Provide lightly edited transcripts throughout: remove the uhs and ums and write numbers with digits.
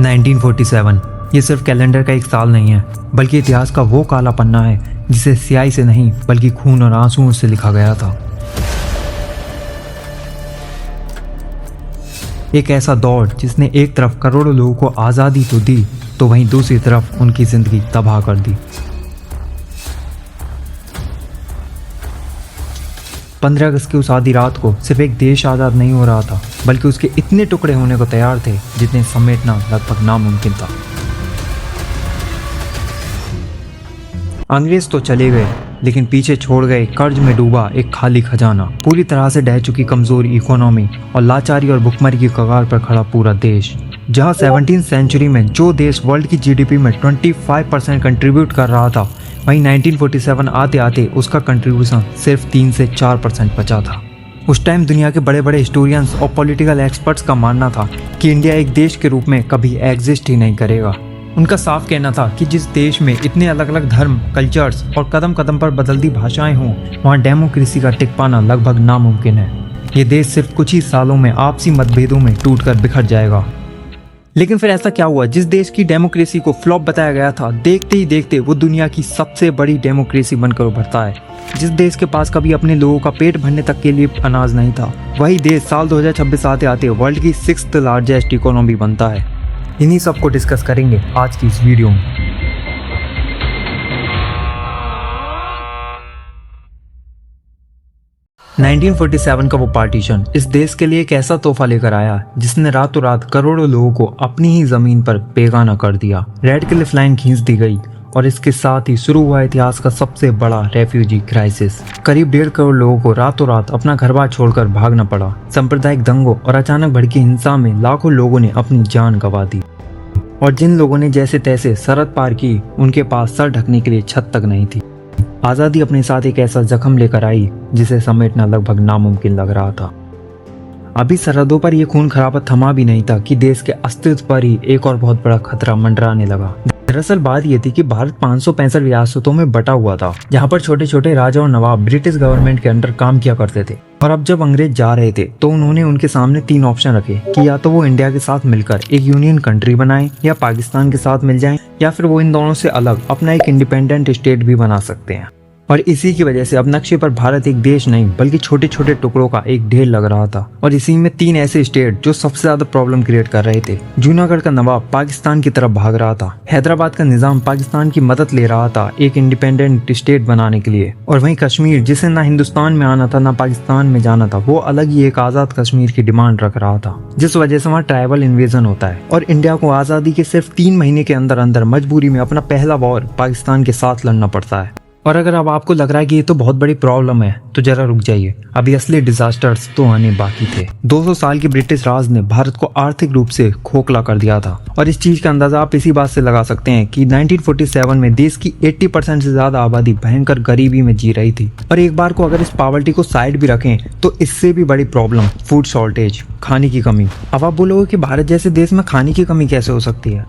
1947 ये सिर्फ कैलेंडर का एक साल नहीं है, बल्कि इतिहास का वो काला पन्ना है जिसे स्याही से नहीं बल्कि खून और आंसुओं से लिखा गया था। एक ऐसा दौर जिसने एक तरफ करोड़ों लोगों को आज़ादी तो दी, तो वहीं दूसरी तरफ उनकी जिंदगी तबाह कर दी। 15 अगस्त की उस आधी रात को सिर्फ एक देश आज़ाद नहीं हो रहा था, बल्कि उसके इतने टुकड़े होने को तैयार थे जितने समेटना लगभग नामुमकिन था। अंग्रेज तो चले गए, लेकिन पीछे छोड़ गए कर्ज में डूबा एक खाली खजाना, पूरी तरह से ढह चुकी कमजोर इकोनॉमी और लाचारी और भुखमरी की कगार पर खड़ा पूरा देश। जहां 17वीं सेंचुरी में जो देश वर्ल्ड की जीडीपी में 25% कंट्रीब्यूट कर रहा था, वहीं 1947 आते आते उसका कंट्रीब्यूशन सिर्फ 3 से 4% बचा था। उस टाइम दुनिया के बड़े बड़े हिस्टोरियंस और पॉलिटिकल एक्सपर्ट्स का मानना था कि इंडिया एक देश के रूप में कभी एग्जिस्ट ही नहीं करेगा। उनका साफ कहना था कि जिस देश में इतने अलग अलग धर्म, कल्चर्स और कदम कदम पर बदलती भाषाएं हों, वहाँ डेमोक्रेसी का टिक पाना लगभग नामुमकिन है। ये देश सिर्फ कुछ ही सालों में आपसी मतभेदों में टूटकर बिखर जाएगा। लेकिन फिर ऐसा क्या हुआ? जिस देश की डेमोक्रेसी को फ्लॉप बताया गया था, देखते ही देखते वो दुनिया की सबसे बड़ी डेमोक्रेसी बनकर उभरता है। जिस देश के पास कभी अपने लोगों का पेट भरने तक के लिए अनाज नहीं था, वही देश साल 2026 आते आते वर्ल्ड की 6th लार्जेस्ट इकोनॉमी बनता है। इन्हीं सब को डिस्कस करेंगे आज की इस वीडियो में। – 1947 का वो पार्टीशन इस देश के लिए एक ऐसा तोहफा लेकर आया जिसने रातों रात करोड़ों लोगों को अपनी ही जमीन पर बेगाना कर दिया। रेड क्लिफ लाइन खींच दी गई और इसके साथ ही शुरू हुआ इतिहास का सबसे बड़ा रेफ्यूजी क्राइसिस। करीब 1.5 करोड़ लोगों को रातों रात अपना घर बार छोड़कर भागना पड़ा। सांप्रदायिक दंगों और अचानक भड़की हिंसा में लाखों लोगों ने अपनी जान गंवा दी, और जिन लोगों ने जैसे तैसे सरहद पार की, उनके पास सर ढकने के लिए छत तक नहीं थी। आज़ादी अपने साथ एक ऐसा जख्म लेकर आई जिसे समेटना लगभग नामुमकिन लग रहा था। अभी सरहदों पर यह खून खराबा थमा भी नहीं था कि देश के अस्तित्व पर ही एक और बहुत बड़ा खतरा मंडराने लगा। दरअसल बात यह थी कि भारत 565 रियासतों में बटा हुआ था, जहां पर छोटे छोटे राजा और नवाब ब्रिटिश गवर्नमेंट के अंडर काम किया करते थे। और अब जब अंग्रेज जा रहे थे तो उन्होंने उनके सामने 3 ऑप्शन रखे कि या तो वो इंडिया के साथ मिलकर एक यूनियन कंट्री बनाएं, या पाकिस्तान के साथ मिल जाएं, या फिर वो इन दोनों से अलग अपना एक इंडिपेंडेंट स्टेट भी बना सकते हैं। और इसी की वजह से अब नक्शे पर भारत एक देश नहीं बल्कि छोटे छोटे टुकड़ों का एक ढेर लग रहा था। और इसी में 3 ऐसे स्टेट जो सबसे ज्यादा प्रॉब्लम क्रिएट कर रहे थे। जूनागढ़ का नवाब पाकिस्तान की तरफ भाग रहा था, हैदराबाद का निजाम पाकिस्तान की मदद ले रहा था एक इंडिपेंडेंट स्टेट बनाने के लिए, और वहीं कश्मीर जिसे ना हिंदुस्तान में आना था ना पाकिस्तान में जाना था, वो अलग ही एक आजाद कश्मीर की डिमांड रख रहा था, जिस वजह से वहाँ ट्राइबल इन्वेजन होता है। और इंडिया को आजादी के सिर्फ 3 महीने के अंदर अंदर मजबूरी में अपना पहला वॉर पाकिस्तान के साथ लड़ना पड़ता है। और अगर अब आपको लग रहा है कि ये तो बहुत बड़ी प्रॉब्लम है, तो जरा रुक जाइए, अभी असली डिजास्टर्स तो आने बाकी थे। 200 साल की ब्रिटिश राज ने भारत को आर्थिक रूप से खोखला कर दिया था, और इस चीज का अंदाजा आप इसी बात से लगा सकते हैं कि 1947 में देश की 80% से ज्यादा आबादी भयंकर गरीबी में जी रही थी। और एक बार को अगर इस पॉवर्टी को साइड भी रखें तो इससे भी बड़ी प्रॉब्लम फूड शॉर्टेज, खाने की कमी। अब आप बोलोगे कि भारत जैसे देश में खाने की कमी कैसे हो सकती है?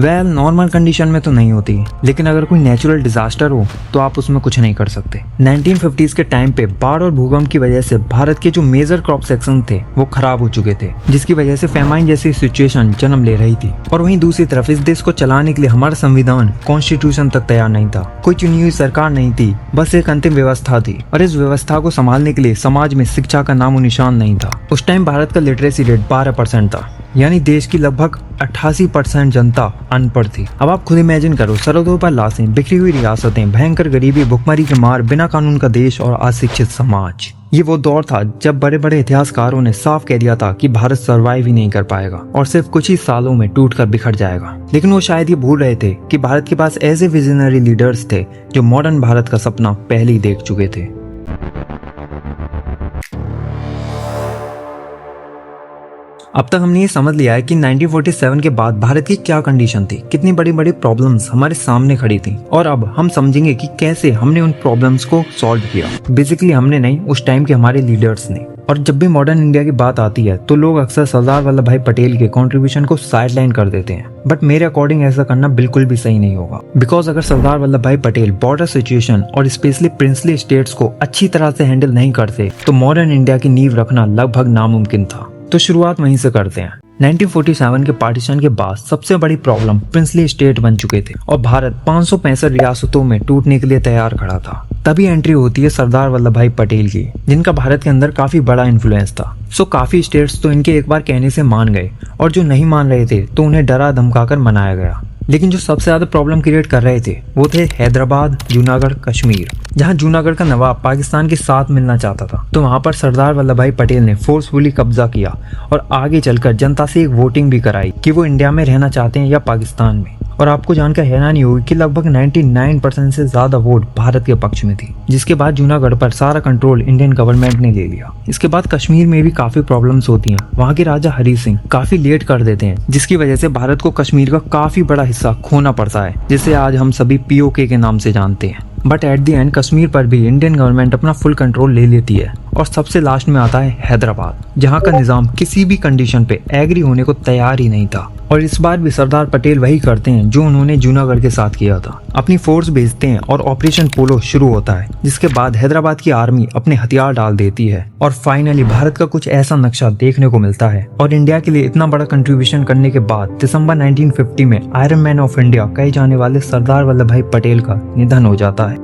नॉर्मल कंडीशन में तो नहीं होती, लेकिन अगर कोई नेचुरल डिजास्टर हो तो आप उसमें कुछ नहीं कर सकते। 1950s के टाइम पे बाढ़ और भूकंप की वजह से भारत के जो मेजर क्रॉप सेक्शन थे वो खराब हो चुके थे, जिसकी वजह से फेमाइन जैसी सिचुएशन जन्म ले रही थी। और वहीं दूसरी तरफ इस देश को चलाने के लिए हमारा संविधान, कॉन्स्टिट्यूशन तक तैयार नहीं था। कोई चुनी हुई सरकार नहीं थी, बस एक अंतिम व्यवस्था थी, और इस व्यवस्था को संभालने के लिए समाज में शिक्षा का नामो निशान नहीं था। उस टाइम भारत का लिटरेसी रेट 12% था, यानी देश की लगभग 88% जनता अनपढ़ थी। अब आप खुद इमेजिन करो, सरहदों पर लाशें, बिखरी हुई रियासतें, भयंकर गरीबी, भुखमरी की मार, बिना कानून का देश और अशिक्षित समाज। ये वो दौर था जब बड़े बड़े इतिहासकारों ने साफ कह दिया था कि भारत सर्वाइव ही नहीं कर पाएगा और सिर्फ कुछ ही सालों में टूटकर बिखर जाएगा। लेकिन वो शायद ये भूल रहे थे कि भारत के पास ऐसे विजनरी लीडर्स थे जो मॉडर्न भारत का सपना पहले ही देख चुके थे। अब तक हमने ये समझ लिया है कि 1947 के बाद भारत की क्या कंडीशन थी, कितनी बड़ी बड़ी प्रॉब्लम्स हमारे सामने खड़ी थी, और अब हम समझेंगे कि कैसे हमने उन प्रॉब्लम्स को सॉल्व किया। बेसिकली हमने नहीं, उस टाइम के हमारे लीडर्स ने। और जब भी मॉडर्न इंडिया की बात आती है तो लोग अक्सर सरदार वल्लभ भाई पटेल के कंट्रीब्यूशन को साइडलाइन कर देते हैं, बट मेरे अकॉर्डिंग ऐसा करना बिल्कुल भी सही नहीं होगा। बिकॉज अगर सरदार वल्लभ भाई पटेल बॉर्डर सिचुएशन और स्पेशली प्रिंसली स्टेट्स को अच्छी तरह से हैंडल नहीं करते तो मॉडर्न इंडिया की नींव रखना लगभग नामुमकिन था। तो शुरुआत वहीं से करते हैं। 1947 के पार्टीशन के बाद सबसे बड़ी प्रॉब्लम प्रिंसली स्टेट बन चुके थे और भारत 565 रियासतों में टूटने के लिए तैयार खड़ा था। तभी एंट्री होती है सरदार वल्लभ भाई पटेल की, जिनका भारत के अंदर काफी बड़ा इन्फ्लुएंस था। सो काफी स्टेट्स तो इनके एक बार कहने से मान गए और जो नहीं मान रहे थे तो उन्हें डरा धमकाकर मनाया गया। लेकिन जो सबसे ज्यादा प्रॉब्लम क्रिएट कर रहे थे वो थे हैदराबाद, जूनागढ़, कश्मीर। जहां जूनागढ़ का नवाब पाकिस्तान के साथ मिलना चाहता था तो वहां पर सरदार वल्लभ भाई पटेल ने फोर्सफुली कब्जा किया और आगे चलकर जनता से एक वोटिंग भी कराई कि वो इंडिया में रहना चाहते हैं या पाकिस्तान में। और आपको जानकर हैरानी होगी कि लगभग 99% से ज्यादा वोट भारत के पक्ष में थी, जिसके बाद जूनागढ़ पर सारा कंट्रोल इंडियन गवर्नमेंट ने ले लिया। इसके बाद कश्मीर में भी काफी प्रॉब्लम्स होती हैं। वहाँ के राजा हरी सिंह काफी लेट कर देते हैं, जिसकी वजह से भारत को कश्मीर का काफी बड़ा हिस्सा खोना पड़ता है, जिसे आज हम सभी POK के नाम से जानते हैं। But at the and Kashmir पर भी इंडियन गवर्नमेंट अपना फुल कंट्रोल ले लेती है। और सबसे लास्ट में आता है हैदराबाद, जहाँ का निजाम किसी भी कंडीशन पे एग्री होने को तैयार ही नहीं था। और इस बार भी सरदार पटेल वही करते हैं जो उन्होंने जूनागढ़ के साथ किया था। अपनी फोर्स भेजते हैं और ऑपरेशन पोलो शुरू होता है, जिसके बाद हैदराबाद की आर्मी अपने हथियार डाल देती है और फाइनली भारत का कुछ ऐसा नक्शा देखने को मिलता है। और इंडिया के लिए इतना बड़ा कंट्रीब्यूशन करने के बाद दिसंबर 1950 में आयरन मैन ऑफ इंडिया कहे जाने वाले सरदार वल्लभ भाई पटेल का निधन हो जाता है।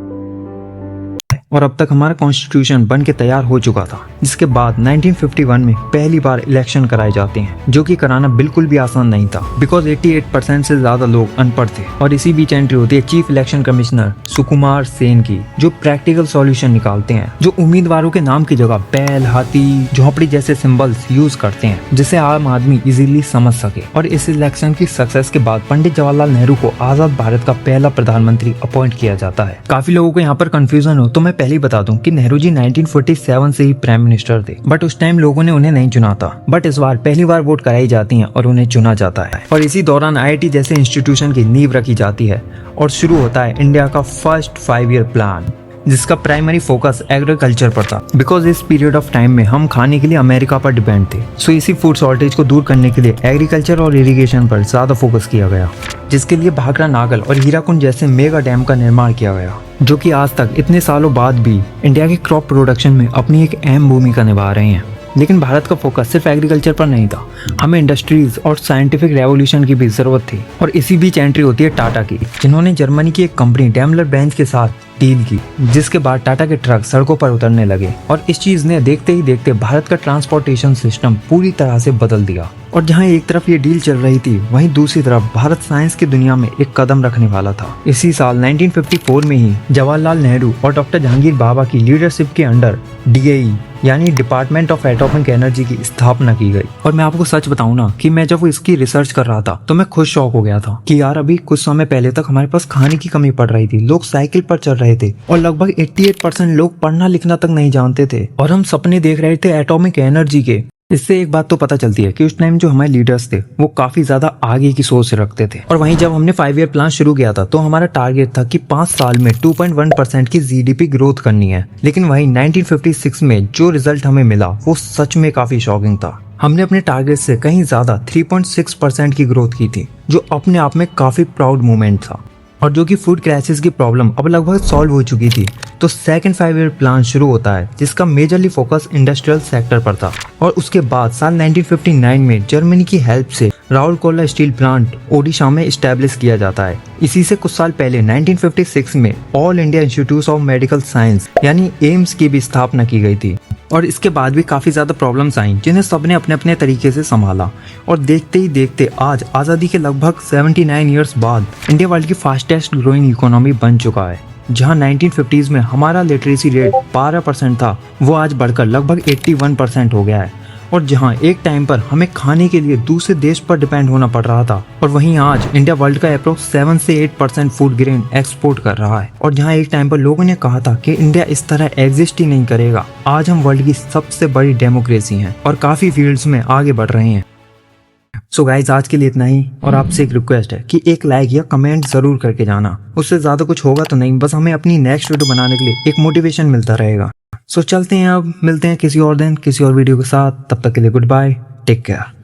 और अब तक हमारा कॉन्स्टिट्यूशन बन के तैयार हो चुका था, जिसके बाद 1951 में पहली बार इलेक्शन कराए जाते हैं, जो कि कराना बिल्कुल भी आसान नहीं था, बिकॉज 88% से ज्यादा लोग अनपढ़ थे। और इसी बीच एंट्री होती है chief election commissioner Sukumar Sen की, जो प्रैक्टिकल सॉल्यूशन निकालते हैं, जो उम्मीदवारों के नाम की जगह बैल, हाथी, झोपड़ी जैसे सिंबल्स यूज करते हैं, जिसे आम आदमी इजीली समझ सके। और इस इलेक्शन की सक्सेस के बाद पंडित जवाहरलाल नेहरू को आजाद भारत का पहला प्रधानमंत्री अपॉइंट किया जाता है। काफी लोगों को यहाँ पर कंफ्यूजन हो तो मैं पहले ही बता दूं कि नेहरू जी 1947 से ही प्राइम मिनिस्टर थे, बट उस टाइम लोगों ने उन्हें नहीं चुना था। बट इस बार पहली बार वोट कराई जाती है और उन्हें चुना जाता है। और इसी दौरान IIT जैसे इंस्टीट्यूशन की नींव रखी जाती है और शुरू होता है इंडिया का फर्स्ट 5 ईयर प्लान, जिसका प्राइमरी फोकस एग्रीकल्चर पर था, बिकॉज इस पीरियड ऑफ टाइम में हम खाने के लिए अमेरिका पर डिपेंड थे। सो इसी फूड शॉर्टेज को दूर करने के लिए एग्रीकल्चर और इरिगेशन पर ज्यादा फोकस किया गया, जिसके लिए भाखड़ा नागल और हीराकुंड जैसे मेगा डैम का निर्माण किया गया, जो कि आज तक इतने सालों बाद भी इंडिया के क्रॉप प्रोडक्शन में अपनी एक अहम भूमिका निभा रहे हैं। लेकिन भारत का फोकस सिर्फ एग्रीकल्चर पर नहीं था, हमें इंडस्ट्रीज और साइंटिफिक रेवोल्यूशन की भी जरूरत थी। और इसी बीच एंट्री होती है टाटा की, जिन्होंने जर्मनी की एक कंपनी डेमलर बेंज के साथ डील की, जिसके बाद टाटा के ट्रक सड़कों पर उतरने लगे। और इस चीज ने देखते ही देखते भारत का ट्रांसपोर्टेशन सिस्टम पूरी तरह से बदल दिया। और जहां एक तरफ ये डील चल रही थी, वहीं दूसरी तरफ भारत साइंस की दुनिया में एक कदम रखने वाला था। इसी साल 1954 में ही जवाहरलाल नेहरू और डॉक्टर जहांगीर बाबा की लीडरशिप के अंडर DAE यानी डिपार्टमेंट ऑफ एटॉमिक एनर्जी की स्थापना की गई। और मैं आपको सच बताऊं ना कि मैं जब इसकी रिसर्च कर रहा था तो मैं खुद शॉक हो गया था कि यार अभी कुछ समय पहले तक हमारे पास खाने की कमी पड़ रही थी, लोग साइकिल पर चल रहे थे और लगभग 88% लोग पढ़ना लिखना तक नहीं जानते थे, और हम सपने देख रहे थे एटॉमिक एनर्जी के। इससे एक बात तो पता चलती है कि उस टाइम जो हमारे लीडर्स थे वो काफी ज्यादा आगे की सोच रखते थे। और वहीं जब हमने 5 ईयर प्लान शुरू किया था तो हमारा टारगेट था कि 5 साल में 2.1% की GDP ग्रोथ करनी है। लेकिन वहीं 1956 में जो रिजल्ट हमें मिला वो सच में काफी शॉकिंग था। हमने अपने टारगेट से कहीं ज्यादा 3.6% की ग्रोथ की थी, जो अपने आप में काफी प्राउड मोमेंट था। और जो कि फूड क्राइसिस की प्रॉब्लम अब लगभग सॉल्व हो चुकी थी, तो सेकंड 5 ईयर प्लान शुरू होता है, जिसका मेजरली फोकस इंडस्ट्रियल सेक्टर पर था। और उसके बाद साल 1959 में जर्मनी की हेल्प से राउरकेला स्टील प्लांट ओडिशा में स्टैब्लिश किया जाता है। इसी से कुछ साल पहले 1956 में all India institute of medical science यानी एम्स की भी स्थापना की गई थी। और इसके बाद भी काफी ज्यादा प्रॉब्लम्स आई, जिन्हें सबने अपने अपने तरीके से संभाला। और देखते ही देखते आज आजादी के लगभग 79 ईयर्स बाद इंडिया वर्ल्ड की फास्टेस्ट ग्रोइंग इकोनॉमी बन चुका है। जहां 1950s में हमारा लिटरेसी रेट 12% था, वो आज बढ़कर लगभग 81% हो गया है। और जहां एक टाइम पर हमें खाने के लिए दूसरे देश पर डिपेंड होना पड़ रहा था, और वहीं आज इंडिया वर्ल्ड का अप्रोक्स 7 से 8% फूड ग्रेन एक्सपोर्ट कर रहा है। और जहां एक टाइम पर लोगों ने कहा था कि इंडिया इस तरह एग्जिस्ट ही नहीं करेगा, आज हम वर्ल्ड की सबसे बड़ी डेमोक्रेसी हैं और काफी फील्ड्स में आगे बढ़ रहे हैं। सो गाइज, आज के लिए इतना ही। और आपसे एक रिक्वेस्ट है कि एक लाइक या कमेंट जरूर करके जाना, उससे ज्यादा कुछ होगा तो नहीं, बस हमें अपनी नेक्स्ट वीडियो बनाने के लिए एक मोटिवेशन मिलता रहेगा। सो चलते हैं, अब मिलते हैं किसी और दिन किसी और वीडियो के साथ। तब तक के लिए गुड बाय, टेक केयर।